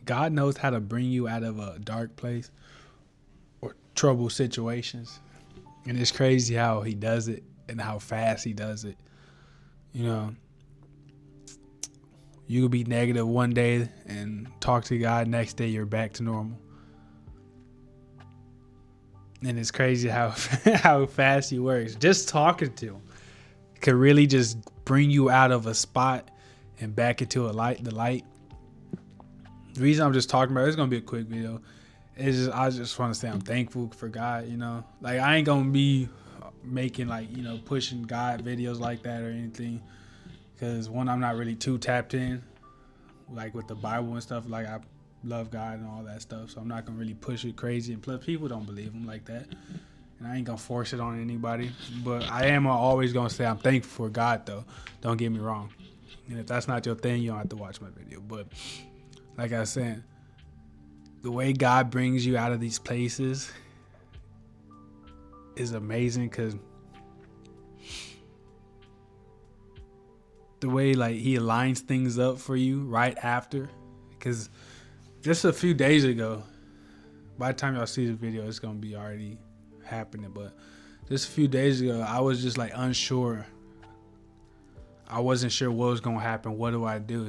God knows how to bring you out of a dark place or trouble situations. And it's crazy how he does it and how fast he does it. You know, you could be negative one day and talk to God, next day you're back to normal. And it's crazy how how fast he works. Just talking to him could really just bring you out of a spot and back into the light. The reason I'm just talking about it's gonna be a quick video. It's just I just want to say I'm thankful for God. Like I ain't gonna be making like pushing God videos like that or anything, because one, I'm not really too tapped in like with the Bible and stuff. Like I love God and all that stuff, so I'm not gonna really push it crazy. And plus, people don't believe him like that, and I ain't gonna force it on anybody. But I am always gonna say I'm thankful for God, though. Don't get me wrong. And if that's not your thing, you don't have to watch my video. But like I was saying, the way God brings you out of these places is amazing, because the way like he aligns things up for you right after. Because just a few days ago, by the time y'all see this video, it's gonna be already happening. But just a few days ago, I was just like unsure. I wasn't sure what was gonna happen. What do I do?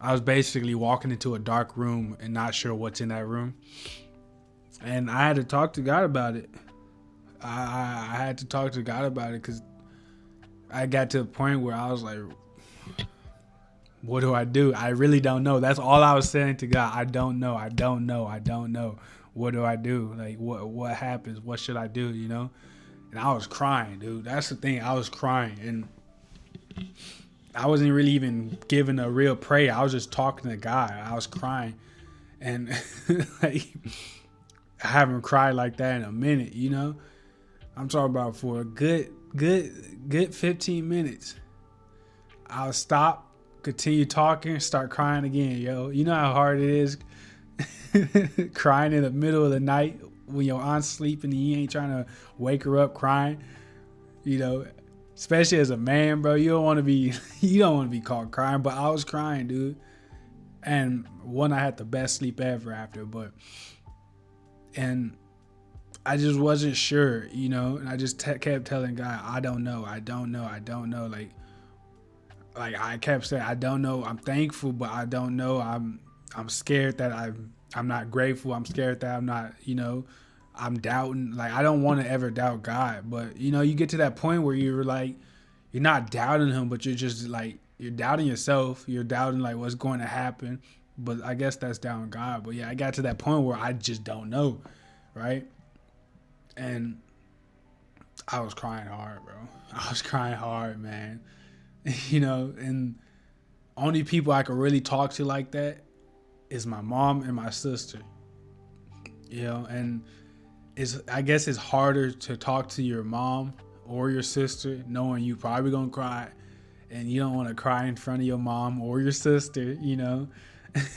I was basically walking into a dark room and not sure what's in that room. And I had to talk to God about it. I had to talk to God about it, because I got to a point where I was like, what do I do? I really don't know. That's all I was saying to God. I don't know. I don't know. I don't know. What do I do? Like, what happens? What should I do? And I was crying, dude. That's the thing. I was crying. And I wasn't really even giving a real prayer. I was just talking to God. I was crying. And like, I haven't cried like that in a minute, I'm talking about for a good 15 minutes. I'll stop, continue talking, start crying again, yo. You know how hard it is crying in the middle of the night when your aunt's sleeping and you ain't trying to wake her up crying, especially as a man, bro. You don't want to be caught crying, but I was crying, dude. And I had the best sleep ever after, and I just wasn't sure, and I just kept telling God, I don't know. Like I kept saying, I don't know. I'm thankful, but I don't know. I'm scared that I'm not grateful. I'm scared that I'm not, I'm doubting. Like I don't want to ever doubt God, but you get to that point where you're like, you're not doubting him, but you're just like, you're doubting yourself. You're doubting like what's going to happen. But I guess that's doubting God. But yeah, I got to that point where I just don't know, right? And I was crying hard, bro. I was crying hard, man. And only people I could really talk to like that is my mom and my sister. And I guess it's harder to talk to your mom or your sister knowing you probably gonna cry, and you don't want to cry in front of your mom or your sister,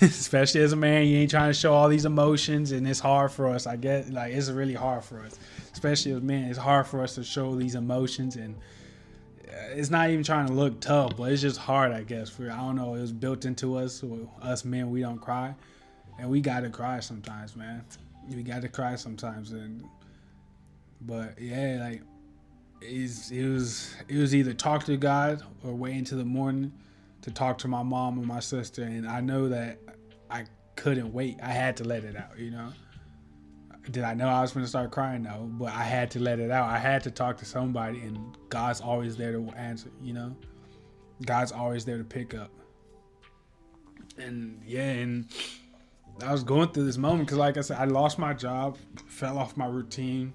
especially as a man, you ain't trying to show all these emotions, and it's hard for us. I get like it's really hard for us, especially as men. It's hard for us to show these emotions, and it's not even trying to look tough, but it's just hard, I guess. I don't know, it was built into us. Us men, we don't cry, and we gotta cry sometimes, man. We gotta cry sometimes, but yeah, like it was either talk to God or wait until the morning to talk to my mom and my sister. And I know that I couldn't wait. I had to let it out, Did I know I was going to start crying? No, but I had to let it out. I had to talk to somebody, and God's always there to answer, God's always there to pick up. And yeah, and I was going through this moment because, like I said, I lost my job, fell off my routine.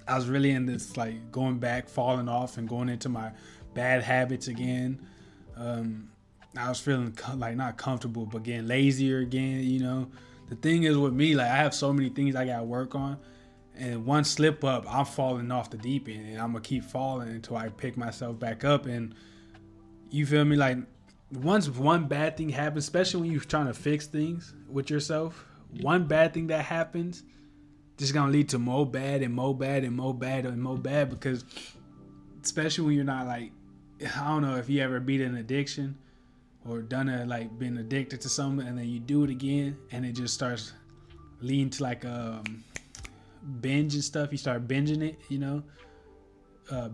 I was really in this, like, going back, falling off, and going into my bad habits again. I was feeling like not comfortable, but getting lazier again. The thing is with me, like I have so many things I gotta work on, and one slip up, I'm falling off the deep end, and I'm gonna keep falling until I pick myself back up. And you feel me? Like once one bad thing happens, especially when you're trying to fix things with yourself, one bad thing that happens just gonna lead to more bad and more bad and more bad and more bad. Because especially when you're not like, I don't know if you ever beat an addiction. or done it, like been addicted to something, and then you do it again, and it just starts leading to like binge and stuff. You start binging it,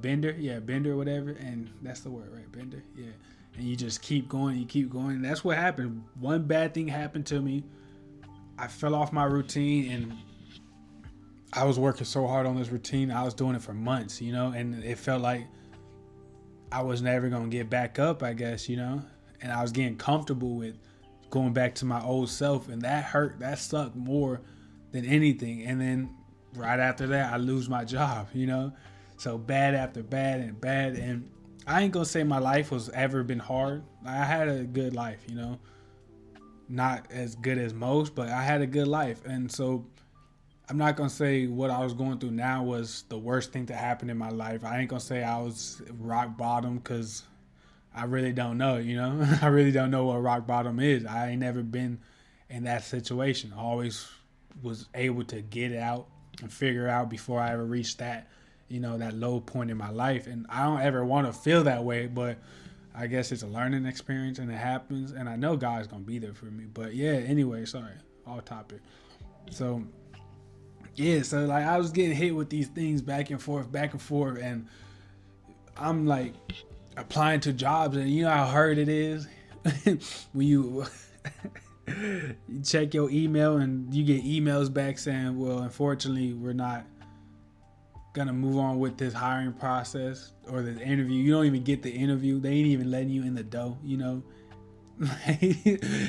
bender, yeah, bender or whatever, and that's the word, right? Bender, yeah. And you just keep going, you keep going. And that's what happened. One bad thing happened to me. I fell off my routine, and I was working so hard on this routine. I was doing it for months, and it felt like I was never gonna get back up, I guess, And I was getting comfortable with going back to my old self, and that hurt. That sucked more than anything. And then right after that, I lose my job, So bad after bad and bad. And I ain't gonna say my life was ever been hard. I had a good life, Not as good as most, but I had a good life. And so I'm not gonna say what I was going through now was the worst thing to happen in my life. I ain't gonna say I was rock bottom, because I really don't know, I really don't know what rock bottom is. I ain't never been in that situation. I always was able to get out and figure out before I ever reached that, that low point in my life. And I don't ever want to feel that way, but I guess it's a learning experience, and it happens. And I know God's going to be there for me. But yeah, anyway, sorry, off topic. So yeah, so like I was getting hit with these things back and forth, and I'm like applying to jobs, and you know how hard it is when you check your email and you get emails back saying, well, unfortunately, we're not gonna move on with this hiring process or this interview. You don't even get the interview. They ain't even letting you in the door,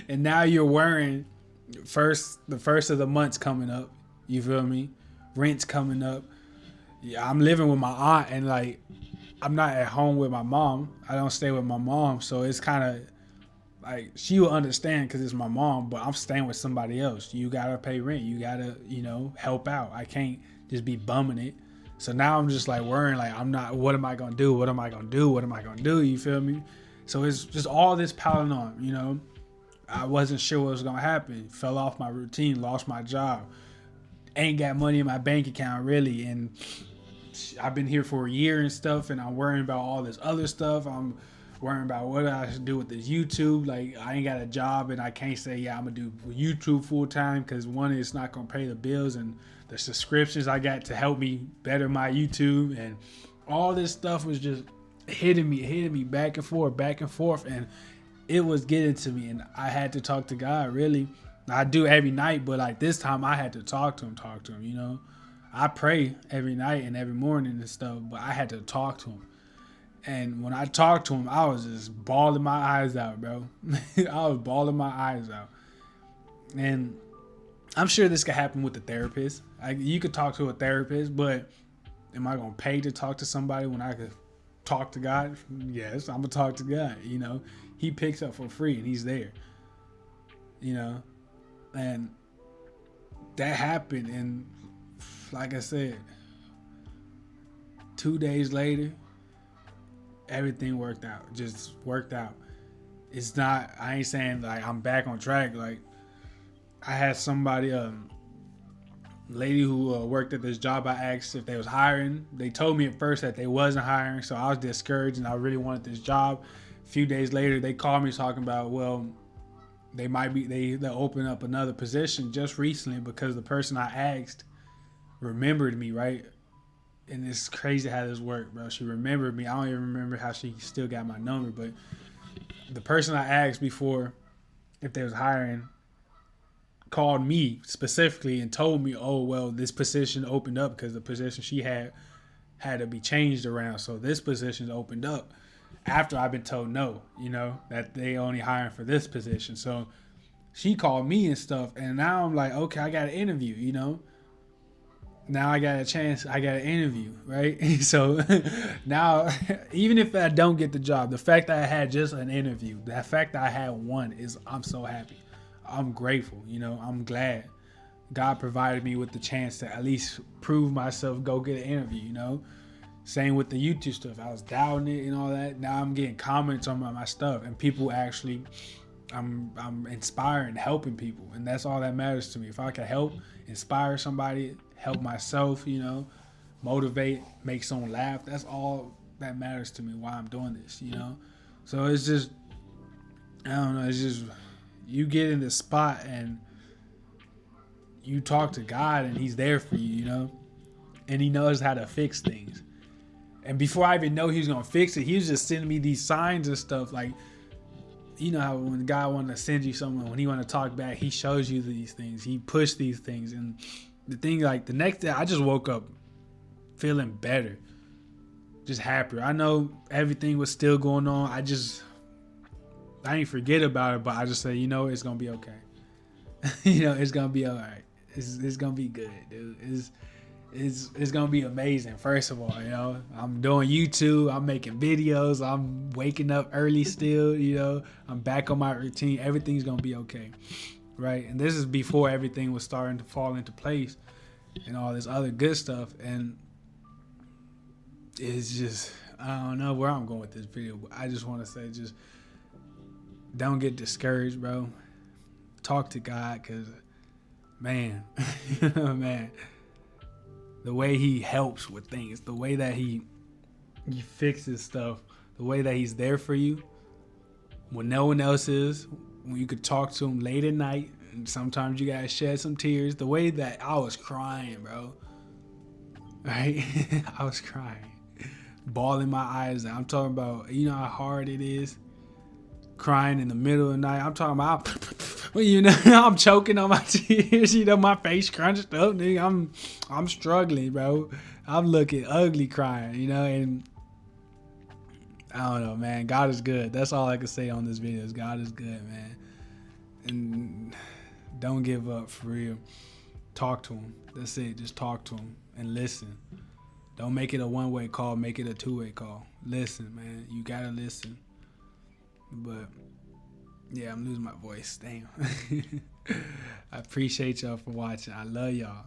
And now you're worrying. The first of the month's coming up. You feel me? Rent's coming up. Yeah, I'm living with my aunt, and like I'm not at home with my mom. I don't stay with my mom, so it's kind of like she will understand because it's my mom, but I'm staying with somebody else. You gotta pay rent. You gotta, help out. I can't just be bumming it. So now I'm just like worrying, like I'm not. What am I gonna do? What am I gonna do? What am I gonna do? You feel me? So it's just all this piling on. I wasn't sure what was gonna happen. Fell off my routine. Lost my job. Ain't got money in my bank account really, and I've been here for a year and stuff, and I'm worrying about all this other stuff. I'm worrying about what I should do with this YouTube. Like I ain't got a job, and I can't say, yeah, I'm gonna do YouTube full time, because one, it's not gonna pay the bills and the subscriptions I got to help me better my YouTube, and all this stuff was just hitting me back and forth, and it was getting to me, and I had to talk to God. Really, I do every night, but like this time I had to talk to him. I pray every night and every morning and stuff, but I had to talk to him. And when I talked to him, I was just bawling my eyes out, bro. I was bawling my eyes out. And I'm sure this could happen with the therapist. You could talk to a therapist, but am I going to pay to talk to somebody when I could talk to God? Yes, I'm going to talk to God. He picks up for free, and he's there. And that happened, and like I said, 2 days later, everything worked out. Just worked out. It's not, I ain't saying like I'm back on track. Like I had somebody, lady who worked at this job. I asked if they was hiring. They told me at first that they wasn't hiring, so I was discouraged, and I really wanted this job. A few days later, they called me talking about, well, they'll open up another position just recently, because the person I asked remembered me, right? And it's crazy how this worked, bro. She remembered me. I don't even remember how she still got my number, but the person I asked before if they was hiring called me specifically and told me, oh, well, this position opened up because the position she had to be changed around. So this position opened up after I've been told no, that they only hiring for this position. So she called me and stuff, and now I'm like, okay, I got an interview, Now I got a chance, I got an interview, right? So now, even if I don't get the job, the fact that I had just an interview, the fact that I had one I'm so happy. I'm grateful, I'm glad God provided me with the chance to at least prove myself, go get an interview, Same with the YouTube stuff. I was doubting it and all that. Now I'm getting comments on my stuff, and people actually, I'm inspiring, helping people, and that's all that matters to me. If I can help, inspire somebody, help myself, motivate, make someone laugh, that's all that matters to me, why I'm doing this, So it's just, I don't know. It's just you get in the spot and you talk to God, and He's there for you, you know, and He knows how to fix things. And before I even know He was gonna fix it, He was just sending me these signs and stuff. Like, you know how when God wanted to send you someone, when He want to talk back, He shows you these things. He pushed these things, and the thing, like the next day, I just woke up feeling better, just happier. I know everything was still going on. I didn't forget about it, but I just said, you know, it's gonna be okay. You know, it's gonna be all right. It's gonna be good, dude. It's gonna be amazing. First of all, you know, I'm doing YouTube. I'm making videos. I'm waking up early still. You know, I'm back on my routine. Everything's gonna be okay, right? And this is before everything was starting to fall into place and all this other good stuff. And it's just, I don't know where I'm going with this video, but I just want to say, just don't get discouraged, bro. Talk to God, cause man, man, the way He helps with things, the way that He fixes stuff, the way that He's there for you when no one else is, when you could talk to Him late at night, and sometimes you gotta shed some tears. The way that I was crying, bro, right? I was crying, bawling my eyes out. I'm talking about, you know how hard it is crying in the middle of the night. I'm talking about, you know, I'm choking on my tears. You know, my face crunched up. Nigga, I'm struggling, bro. I'm looking ugly crying. You know, and I don't know, man. God is good. That's all I can say on this video. Is God is good, man. And don't give up, for real. Talk to Him. That's it. Just talk to Him and listen. Don't make it a one-way call. Make it a two-way call. Listen, man. You gotta listen. But yeah, I'm losing my voice. Damn. I appreciate y'all for watching. I love y'all.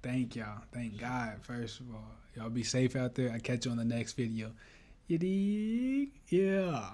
Thank y'all. Thank God, first of all. Y'all be safe out there. I'll catch you on the next video. You dig? Yeah.